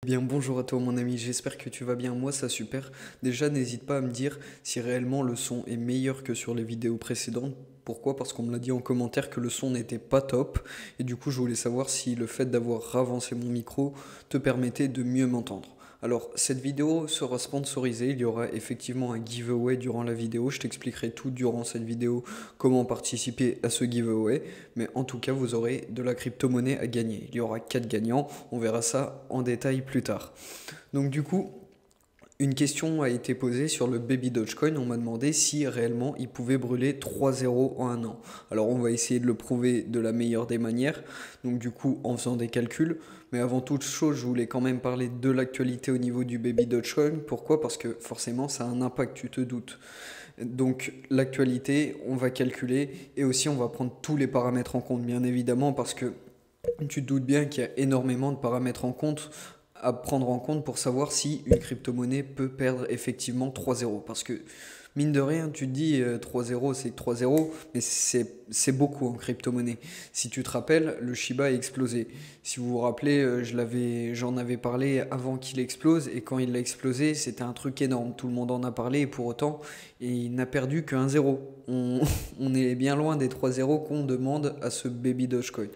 Bien, bonjour à toi mon ami, j'espère que tu vas bien, moi ça super. Déjà n'hésite pas à me dire si réellement le son est meilleur que sur les vidéos précédentes. Pourquoi? Parce qu'on me l'a dit en commentaire que le son n'était pas top. Et du coup je voulais savoir si le fait d'avoir ravancé mon micro te permettait de mieux m'entendre. Alors cette vidéo sera sponsorisée, il y aura effectivement un giveaway durant la vidéo. Je t'expliquerai tout durant cette vidéo, comment participer à ce giveaway. Mais en tout cas vous aurez de la crypto-monnaie à gagner. Il y aura 4 gagnants, on verra ça en détail plus tard. Donc du coup, une question a été posée sur le Baby Dogecoin. On m'a demandé si réellement il pouvait brûler 3 zéros en un an. Alors on va essayer de le prouver de la meilleure des manières. Donc du coup, en faisant des calculs. Mais avant toute chose, je voulais quand même parler de l'actualité au niveau du Baby Dogecoin. Pourquoi? Parce que forcément, ça a un impact, tu te doutes. Donc l'actualité, on va calculer et aussi on va prendre tous les paramètres en compte, bien évidemment, parce que tu te doutes bien qu'il y a énormément de paramètres en compte à prendre en compte pour savoir si une crypto-monnaie peut perdre effectivement 3 zéros. Parce que mine de rien, tu te dis 3 zéros, c'est 3 zéros, mais c'est beaucoup en crypto-monnaie. Si tu te rappelles, le Shiba a explosé. Si vous vous rappelez, j'en avais parlé avant qu'il explose, et quand il a explosé, c'était un truc énorme. Tout le monde en a parlé, et pour autant, il n'a perdu qu'un zéro. On est bien loin des 3 zéros qu'on demande à ce baby Dogecoin.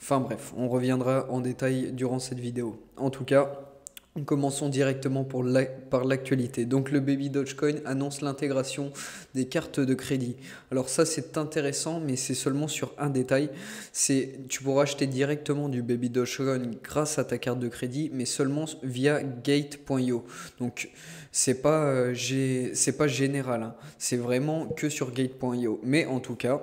Enfin bref, on reviendra en détail durant cette vidéo. En tout cas, commençons directement par l'actualité. Donc le Baby Dogecoin annonce l'intégration des cartes de crédit. Alors ça c'est intéressant, mais c'est seulement sur un détail. Tu pourras acheter directement du Baby Dogecoin grâce à ta carte de crédit, mais seulement via Gate.io. Donc c'est pas général, hein. C'est vraiment que sur Gate.io. Mais en tout cas,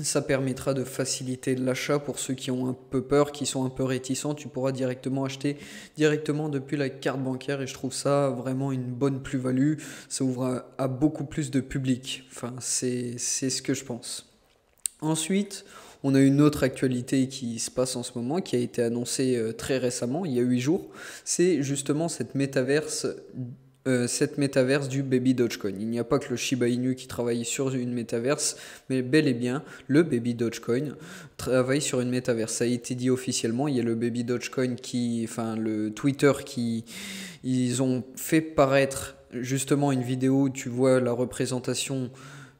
ça permettra de faciliter l'achat pour ceux qui ont un peu peur, qui sont un peu réticents. Tu pourras directement acheter directement depuis la carte bancaire et je trouve ça vraiment une bonne plus-value. Ça ouvre à beaucoup plus de public. Enfin, c'est ce que je pense. Ensuite, on a une autre actualité qui se passe en ce moment, qui a été annoncée très récemment, il y a 8 jours. C'est justement cette métaverse du Baby Dogecoin. Il n'y a pas que le Shiba Inu qui travaille sur une métaverse, mais bel et bien le Baby Dogecoin travaille sur une métaverse. Ça a été dit officiellement. Il y a le Baby Dogecoin enfin le Twitter ils ont fait paraître justement une vidéo où tu vois la représentation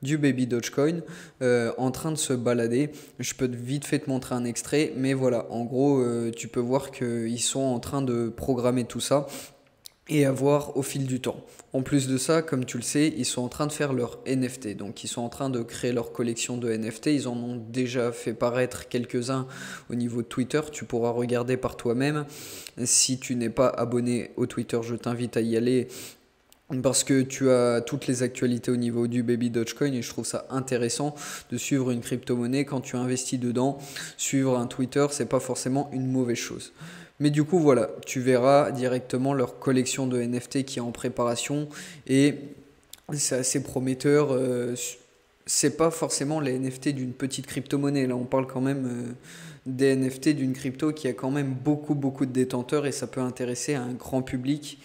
du Baby Dogecoin en train de se balader. Je peux vite fait te montrer un extrait, mais voilà, en gros, tu peux voir qu'ils sont en train de programmer tout ça et à voir au fil du temps. En plus de ça, comme tu le sais, ils sont en train de faire leur NFT. Donc ils sont en train de créer leur collection de NFT. Ils en ont déjà fait paraître quelques-uns au niveau de Twitter. Tu pourras regarder par toi-même. Si tu n'es pas abonné au Twitter, je t'invite à y aller parce que tu as toutes les actualités au niveau du Baby Dogecoin et je trouve ça intéressant de suivre une crypto-monnaie quand tu investis dedans. Suivre un Twitter, c'est pas forcément une mauvaise chose. Mais du coup, voilà, tu verras directement leur collection de NFT qui est en préparation et c'est assez prometteur. C'est pas forcément les NFT d'une petite crypto-monnaie. Là, on parle quand même des NFT d'une crypto qui a quand même beaucoup de détenteurs et ça peut intéresser un grand public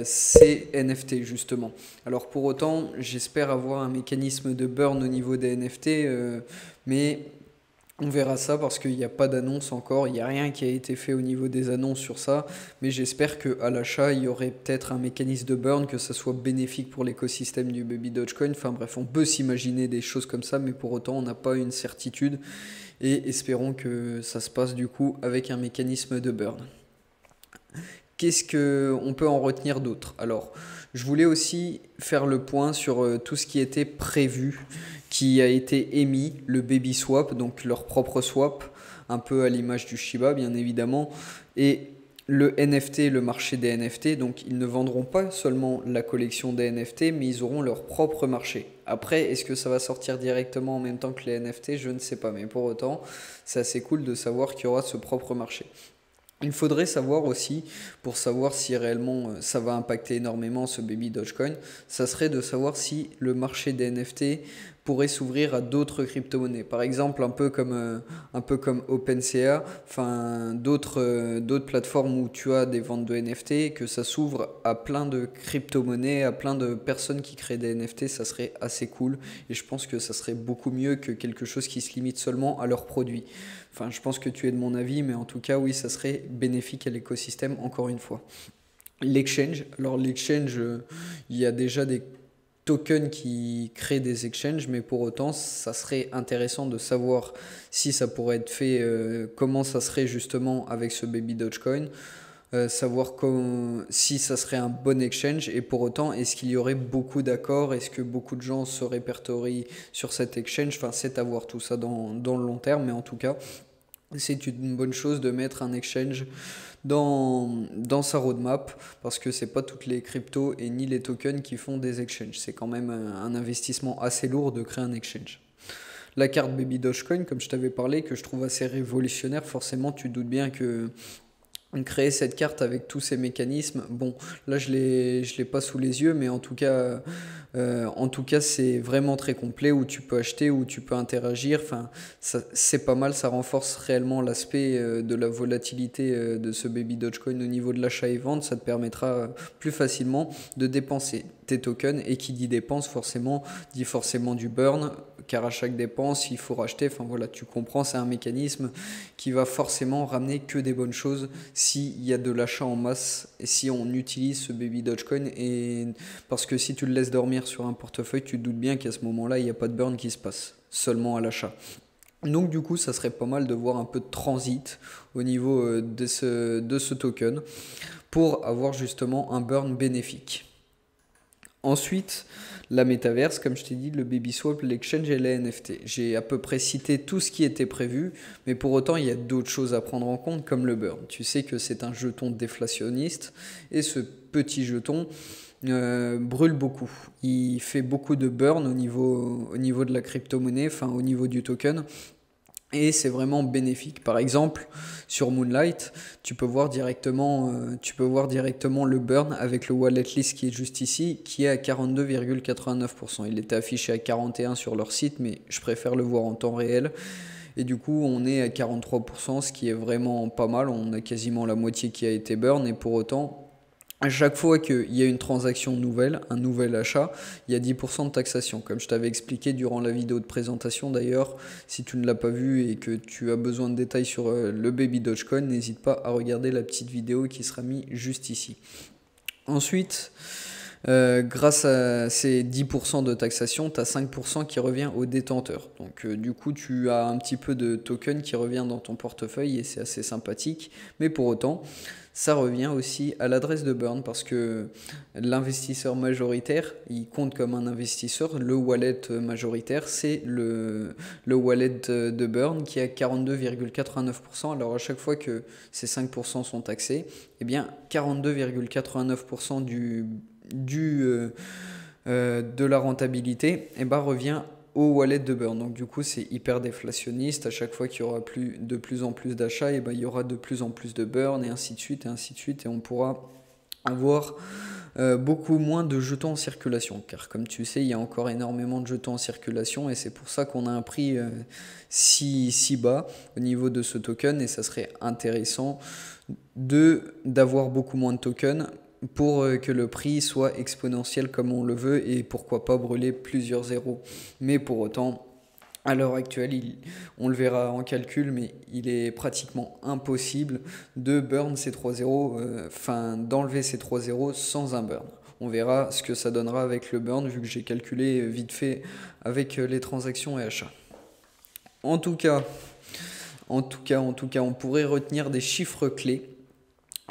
ces NFT justement. Alors pour autant, j'espère avoir un mécanisme de burn au niveau des NFT, mais on verra ça parce qu'il n'y a pas d'annonce encore, il n'y a rien qui a été fait au niveau des annonces sur ça, mais j'espère qu'à l'achat, il y aurait peut-être un mécanisme de burn, que ça soit bénéfique pour l'écosystème du Baby Dogecoin. Enfin bref, on peut s'imaginer des choses comme ça, mais pour autant, on n'a pas une certitude et espérons que ça se passe du coup avec un mécanisme de burn. Qu'est-ce qu'on peut en retenir d'autre? Alors, je voulais aussi faire le point sur tout ce qui était prévu, qui a été émis, le Baby Swap, donc leur propre swap, un peu à l'image du Shiba bien évidemment, et le NFT, le marché des NFT, donc ils ne vendront pas seulement la collection des NFT, mais ils auront leur propre marché. Après, est-ce que ça va sortir directement en même temps que les NFT? Je ne sais pas, mais pour autant, c'est assez cool de savoir qu'il y aura ce propre marché. Il faudrait savoir aussi, pour savoir si réellement ça va impacter énormément ce Baby Dogecoin, ça serait de savoir si le marché des NFT pourrait s'ouvrir à d'autres crypto-monnaies. Par exemple, un peu comme OpenSea, enfin d'autres plateformes où tu as des ventes de NFT, que ça s'ouvre à plein de crypto-monnaies, à plein de personnes qui créent des NFT, ça serait assez cool. Et je pense que ça serait beaucoup mieux que quelque chose qui se limite seulement à leurs produits. Enfin, je pense que tu es de mon avis, mais en tout cas, oui, ça serait bénéfique à l'écosystème, encore une fois. L'exchange, alors l'exchange, il y a déjà des tokens qui créent des exchanges, mais pour autant, ça serait intéressant de savoir si ça pourrait être fait, comment ça serait justement avec ce Baby Dogecoin, savoir si ça serait un bon exchange, et pour autant, est-ce qu'il y aurait beaucoup d'accords, est-ce que beaucoup de gens se répertorient sur cet exchange, enfin, c'est à voir tout ça dans le long terme, mais en tout cas, c'est une bonne chose de mettre un exchange dans sa roadmap parce que c'est pas toutes les cryptos et ni les tokens qui font des exchanges. C'est quand même un investissement assez lourd de créer un exchange. La carte Baby Dogecoin, comme je t'avais parlé, que je trouve assez révolutionnaire, forcément tu te doutes bien que créer cette carte avec tous ces mécanismes, bon, là je l'ai pas sous les yeux, mais en tout cas c'est vraiment très complet où tu peux acheter, où tu peux interagir. Enfin, c'est pas mal, ça renforce réellement l'aspect de la volatilité de ce Baby Dogecoin au niveau de l'achat et vente. Ça te permettra plus facilement de dépenser tes tokens, et qui dit dépense forcément dit forcément du burn, car à chaque dépense il faut racheter. Enfin voilà, tu comprends, c'est un mécanisme qui va forcément ramener que des bonnes choses s'il y a de l'achat en masse et si on utilise ce Baby Dogecoin. Et parce que si tu le laisses dormir sur un portefeuille, tu te doutes bien qu'à ce moment-là il n'y a pas de burn qui se passe, seulement à l'achat. Donc du coup ça serait pas mal de voir un peu de transit au niveau de ce token pour avoir justement un burn bénéfique. Ensuite, la métaverse, comme je t'ai dit, le BabySwap, l'exchange et les NFT. J'ai à peu près cité tout ce qui était prévu, mais pour autant, il y a d'autres choses à prendre en compte, comme le burn. Tu sais que c'est un jeton déflationniste, et ce petit jeton brûle beaucoup. Il fait beaucoup de burn au niveau de la crypto-monnaie, enfin au niveau du token. Et c'est vraiment bénéfique. Par exemple, sur Moonlight, tu peux voir directement le burn avec le wallet list qui est juste ici, qui est à 42,89%. Il était affiché à 41 sur leur site, mais je préfère le voir en temps réel. Et du coup, on est à 43%, ce qui est vraiment pas mal. On a quasiment la moitié qui a été burn, et pour autant, à chaque fois qu'il y a une transaction nouvelle, un nouvel achat, il y a 10% de taxation. Comme je t'avais expliqué durant la vidéo de présentation d'ailleurs, si tu ne l'as pas vu et que tu as besoin de détails sur le Baby Dogecoin, n'hésite pas à regarder la petite vidéo qui sera mise juste ici. Ensuite, grâce à ces 10% de taxation, tu as 5% qui revient au détenteur. Donc du coup, tu as un petit peu de token qui revient dans ton portefeuille, et c'est assez sympathique. Mais pour autant, ça revient aussi à l'adresse de burn, parce que l'investisseur majoritaire, il compte comme un investisseur. Le wallet majoritaire, c'est le wallet de burn qui est à 42,89%. Alors à chaque fois que ces 5% sont taxés, eh bien 42,89% de la rentabilité revient au wallet de burn. Donc du coup c'est hyper déflationniste. À chaque fois qu'il y aura de plus en plus d'achats, il y aura de plus en plus de burn, et ainsi de suite, et ainsi de suite, et on pourra avoir beaucoup moins de jetons en circulation, car comme tu sais, il y a encore énormément de jetons en circulation, et c'est pour ça qu'on a un prix si bas au niveau de ce token. Et ça serait intéressant d'avoir beaucoup moins de tokens pour que le prix soit exponentiel comme on le veut, et pourquoi pas brûler plusieurs zéros. Mais pour autant, à l'heure actuelle, on le verra en calcul, mais il est pratiquement impossible de burn ces 3 zéros, d'enlever ces 3 zéros sans un burn. On verra ce que ça donnera avec le burn, vu que j'ai calculé vite fait avec les transactions et achats. En tout cas, on pourrait retenir des chiffres clés.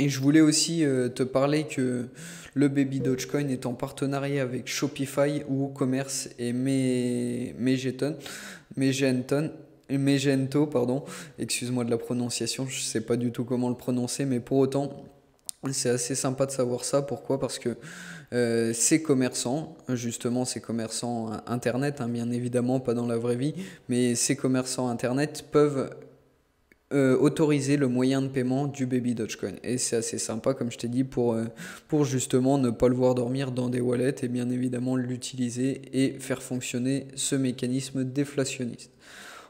Et je voulais aussi te parler que le Baby Dogecoin est en partenariat avec Shopify, WooCommerce et Magento, pardon. Excuse-moi de la prononciation, je ne sais pas du tout comment le prononcer, mais pour autant, c'est assez sympa de savoir ça. Pourquoi? Parce que ces commerçants, justement ces commerçants internet, hein, bien évidemment pas dans la vraie vie, mais ces commerçants internet peuvent autoriser le moyen de paiement du Baby Dogecoin. Et c'est assez sympa, comme je t'ai dit, pour justement ne pas le voir dormir dans des wallets et bien évidemment l'utiliser et faire fonctionner ce mécanisme déflationniste.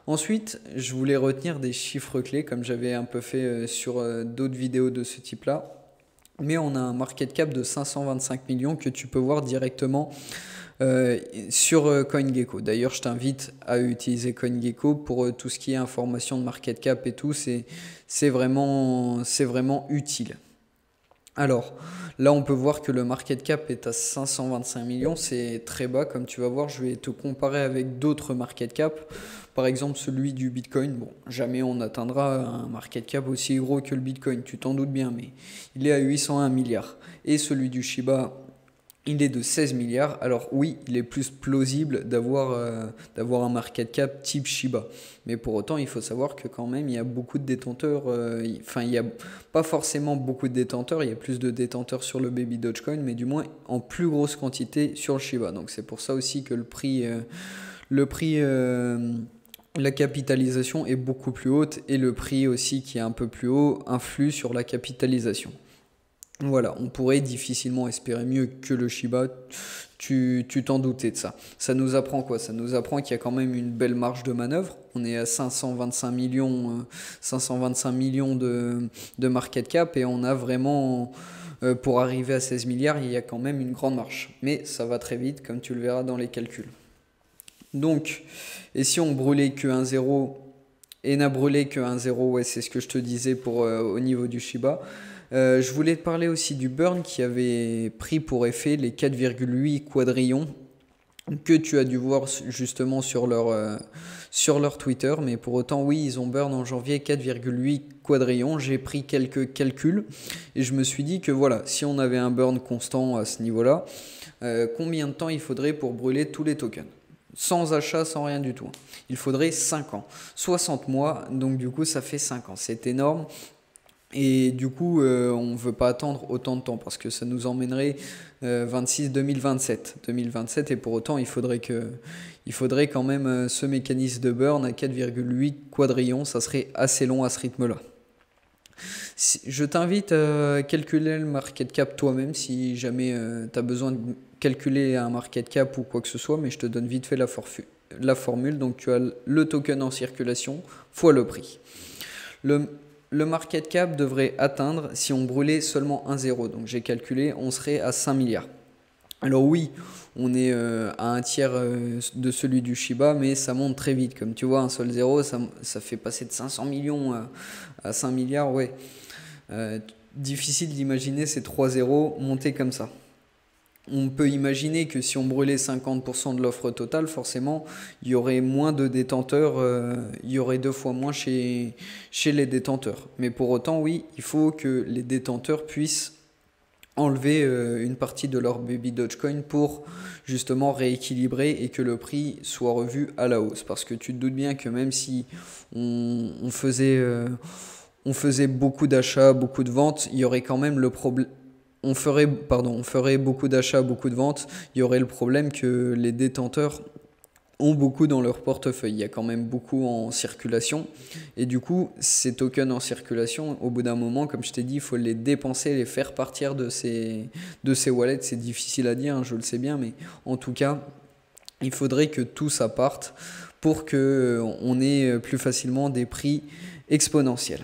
Ensuite, je voulais retenir des chiffres clés comme j'avais un peu fait sur d'autres vidéos de ce type-là. Mais on a un market cap de 525 millions que tu peux voir directement sur CoinGecko. D'ailleurs, je t'invite à utiliser CoinGecko pour tout ce qui est information de market cap et tout. C'est vraiment utile. Alors, là, on peut voir que le market cap est à 525 millions. C'est très bas, comme tu vas voir. Je vais te comparer avec d'autres market cap. Par exemple, celui du Bitcoin. Bon, jamais on atteindra un market cap aussi gros que le Bitcoin, tu t'en doutes bien, mais il est à 801 milliards. Et celui du Shiba, il est de 16 milliards. Alors oui, il est plus plausible d'avoir un market cap type Shiba. Mais pour autant, il faut savoir que quand même, il y a beaucoup de détenteurs. Enfin, il n'y a pas forcément beaucoup de détenteurs. Il y a plus de détenteurs sur le Baby Dogecoin, mais du moins en plus grosse quantité sur le Shiba. Donc c'est pour ça aussi que la capitalisation est beaucoup plus haute et le prix aussi qui est un peu plus haut influe sur la capitalisation. Voilà, on pourrait difficilement espérer mieux que le Shiba, tu t'en doutais de ça. Ça nous apprend quoi? Ça nous apprend qu'il y a quand même une belle marge de manœuvre. On est à 525 millions de market cap et on a vraiment, pour arriver à 16 milliards, il y a quand même une grande marge. Mais ça va très vite, comme tu le verras dans les calculs. Donc, et si on brûlait que 1 zéro et n'a brûlé que 1 zéro, ouais, c'est ce que je te disais au niveau du Shiba. Je voulais te parler aussi du burn qui avait pris pour effet les 4,8 quadrillons que tu as dû voir justement sur leur Twitter. Mais pour autant, oui, ils ont burn en janvier 4,8 quadrillons. J'ai pris quelques calculs et je me suis dit que voilà, si on avait un burn constant à ce niveau-là, combien de temps il faudrait pour brûler tous les tokens? Sans achat, sans rien du tout. Il faudrait 5 ans. 60 mois, donc du coup ça fait 5 ans. C'est énorme. Et du coup, on ne veut pas attendre autant de temps parce que ça nous emmènerait 2027. Et pour autant, il faudrait quand même ce mécanisme de burn à 4,8 quadrillons. Ça serait assez long à ce rythme-là. Je t'invite à calculer le market cap toi-même si jamais tu as besoin de calculer un market cap ou quoi que ce soit, mais je te donne vite fait la formule. Donc tu as le token en circulation fois le prix. Le market cap devrait atteindre, si on brûlait seulement 1 zéro, donc j'ai calculé, on serait à 5 milliards. Alors oui, on est à un tiers de celui du Shiba, mais ça monte très vite. Comme tu vois, un seul zéro, ça fait passer de 500 millions à 5 milliards, ouais. Difficile d'imaginer ces 3 zéros monter comme ça. On peut imaginer que si on brûlait 50% de l'offre totale, forcément, il y aurait moins de détenteurs, il y aurait 2 fois moins chez les détenteurs. Mais pour autant, oui, il faut que les détenteurs puissent enlever une partie de leur Baby Dogecoin pour justement rééquilibrer et que le prix soit revu à la hausse. Parce que tu te doutes bien que même si on faisait beaucoup d'achats, beaucoup de ventes, il y aurait quand même le problème. On ferait beaucoup d'achats, beaucoup de ventes, il y aurait le problème que les détenteurs ont beaucoup dans leur portefeuille. Il y a quand même beaucoup en circulation. Et du coup, ces tokens en circulation, au bout d'un moment, comme je t'ai dit, il faut les dépenser, les faire partir de ces wallets. C'est difficile à dire, hein, je le sais bien, mais en tout cas, il faudrait que tout ça parte pour qu'on ait plus facilement des prix exponentiels.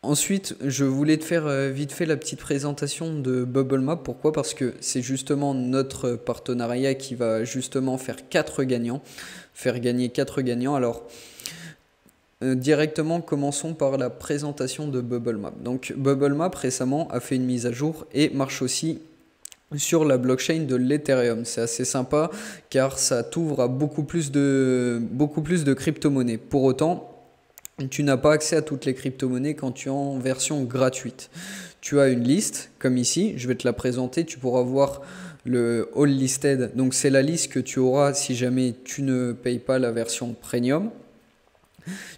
Ensuite, je voulais te faire vite fait la petite présentation de BubbleMap. Pourquoi? Parce que c'est justement notre partenariat qui va justement faire gagner 4 gagnants. Alors, directement, commençons par la présentation de BubbleMap. Donc, BubbleMap récemment a fait une mise à jour et marche aussi sur la blockchain de l'Ethereum. C'est assez sympa car ça t'ouvre à beaucoup plus de crypto-monnaies. Pour autant, tu n'as pas accès à toutes les crypto-monnaies quand tu es en version gratuite. Tu as une liste, comme ici, je vais te la présenter, tu pourras voir le All Listed. Donc c'est la liste que tu auras si jamais tu ne payes pas la version Premium.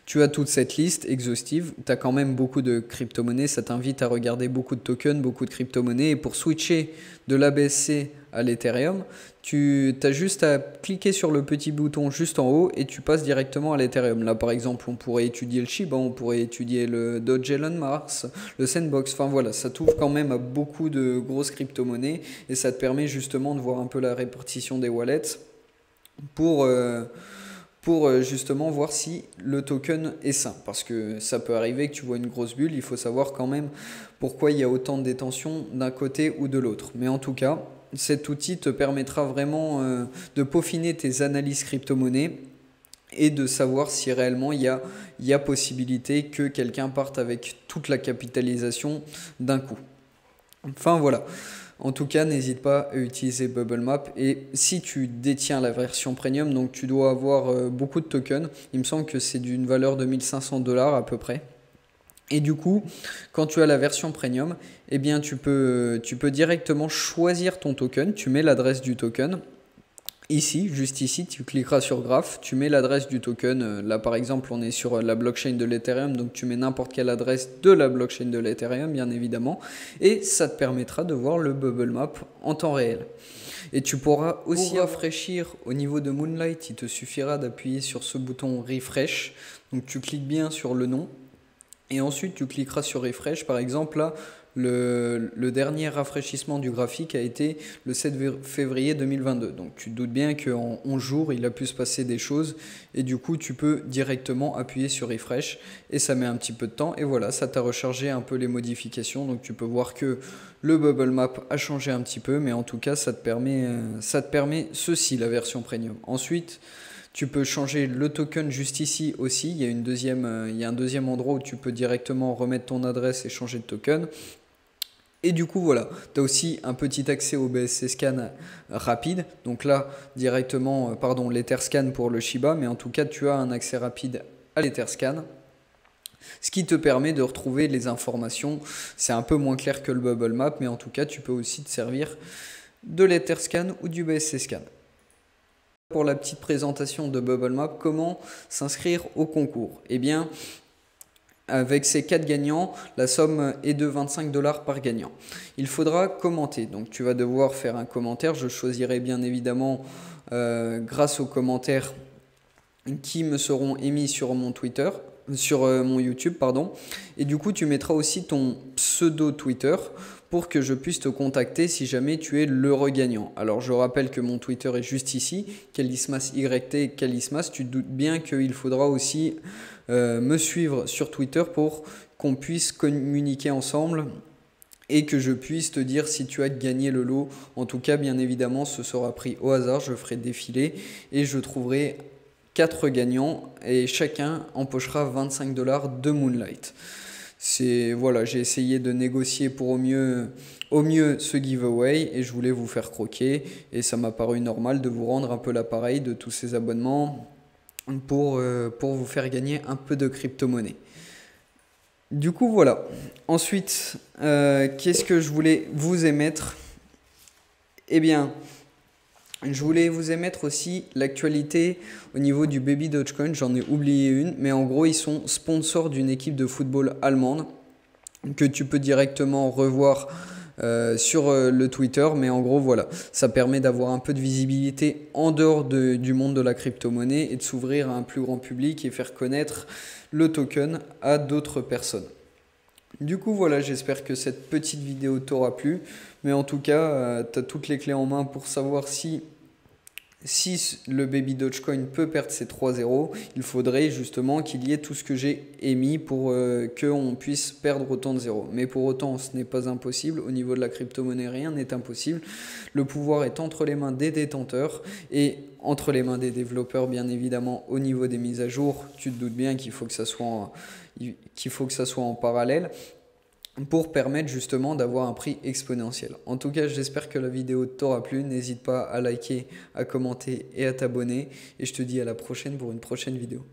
Tu as toute cette liste exhaustive, tu as quand même beaucoup de crypto-monnaies, ça t'invite à regarder beaucoup de tokens, beaucoup de crypto-monnaies. Et pour switcher de l'ABSC à l'Ethereum, tu as juste à cliquer sur le petit bouton juste en haut et tu passes directement à l'Ethereum. Là par exemple, on pourrait étudier le Shiba, on pourrait étudier le Doge Elon Mars, le Sandbox, enfin voilà, ça t'ouvre quand même à beaucoup de grosses crypto-monnaies et ça te permet justement de voir un peu la répartition des wallets pour justement voir si le token est sain. Parce que ça peut arriver que tu vois une grosse bulle, il faut savoir quand même pourquoi il y a autant de détention d'un côté ou de l'autre. Mais en tout cas, cet outil te permettra vraiment de peaufiner tes analyses crypto-monnaies et de savoir si réellement il y a possibilité que quelqu'un parte avec toute la capitalisation d'un coup. Enfin voilà. En tout cas, n'hésite pas à utiliser Bubble Map. Et si tu détiens la version premium, donc tu dois avoir beaucoup de tokens. Il me semble que c'est d'une valeur de 1500 $ à peu près. Et du coup, quand tu as la version premium, eh bien tu peux directement choisir ton token. Tu mets l'adresse du token. Ici, juste ici, tu cliqueras sur Graph, tu mets l'adresse du token. Là, par exemple, on est sur la blockchain de l'Ethereum, donc tu mets n'importe quelle adresse de la blockchain de l'Ethereum, bien évidemment, et ça te permettra de voir le bubble map en temps réel. Et tu pourras aussi rafraîchir au niveau de Moonlight, il te suffira d'appuyer sur ce bouton Refresh. Donc tu cliques bien sur le nom, et ensuite tu cliqueras sur Refresh. Par exemple, là, le dernier rafraîchissement du graphique a été le 7 février 2022. Donc tu te doutes bien qu'en 11 jours, il a pu se passer des choses. Et du coup, tu peux directement appuyer sur Refresh. Et ça met un petit peu de temps. Et voilà, ça t'a rechargé un peu les modifications. Donc tu peux voir que le bubble map a changé un petit peu. Mais en tout cas, ça te permet ceci, la version premium. Ensuite, tu peux changer le token juste ici aussi. Il y a un deuxième endroit où tu peux directement remettre ton adresse et changer de token. Et du coup, voilà, tu as aussi un petit accès au BSC Scan rapide. Donc là, directement, l'Etherscan pour le Shiba. Mais en tout cas, tu as un accès rapide à l'Etherscan. Ce qui te permet de retrouver les informations. C'est un peu moins clair que le Bubble Map. Mais en tout cas, tu peux aussi te servir de l'Etherscan ou du BSC Scan. Pour la petite présentation de Bubble Map, comment s'inscrire au concours? Eh bien, avec ces 4 gagnants, la somme est de 25 $ par gagnant. Il faudra commenter, donc tu vas devoir faire un commentaire. Je choisirai bien évidemment grâce aux commentaires qui me seront émis sur mon Twitter, sur mon YouTube, pardon. Et du coup, tu mettras aussi ton pseudo Twitter pour que je puisse te contacter si jamais tu es le regagnant. Alors, je rappelle que mon Twitter est juste ici, Kalismas YT Kalismas. Tu te doutes bien qu'il faudra aussi me suivre sur Twitter pour qu'on puisse communiquer ensemble et que je puisse te dire si tu as gagné le lot. En tout cas, bien évidemment, ce sera pris au hasard. Je ferai défiler et je trouverai 4 gagnants et chacun empochera 25 $ de Moonlight. Voilà, j'ai essayé de négocier pour au mieux ce giveaway et je voulais vous faire croquer et ça m'a paru normal de vous rendre un peu l'appareil de tous ces abonnements pour vous faire gagner un peu de crypto-monnaie. Du coup, voilà. Ensuite, qu'est-ce que je voulais vous émettre? Eh bien, je voulais vous émettre aussi l'actualité au niveau du Baby Dogecoin. J'en ai oublié une, mais en gros, ils sont sponsors d'une équipe de football allemande que tu peux directement revoir sur le Twitter. Mais en gros, voilà, ça permet d'avoir un peu de visibilité en dehors du monde de la crypto-monnaie et de s'ouvrir à un plus grand public et faire connaître le token à d'autres personnes. Du coup, voilà, j'espère que cette petite vidéo t'aura plu. Mais en tout cas, tu as toutes les clés en main pour savoir si le Baby Dogecoin peut perdre ses 3 zéros. Il faudrait justement qu'il y ait tout ce que j'ai émis pour qu'on puisse perdre autant de zéros. Mais pour autant, ce n'est pas impossible. Au niveau de la crypto-monnaie, rien n'est impossible. Le pouvoir est entre les mains des détenteurs et entre les mains des développeurs, bien évidemment, au niveau des mises à jour. Tu te doutes bien qu'il faut que ça soit en parallèle pour permettre justement d'avoir un prix exponentiel. En tout cas, j'espère que la vidéo t'aura plu. N'hésite pas à liker, à commenter et à t'abonner. Et je te dis à la prochaine pour une prochaine vidéo.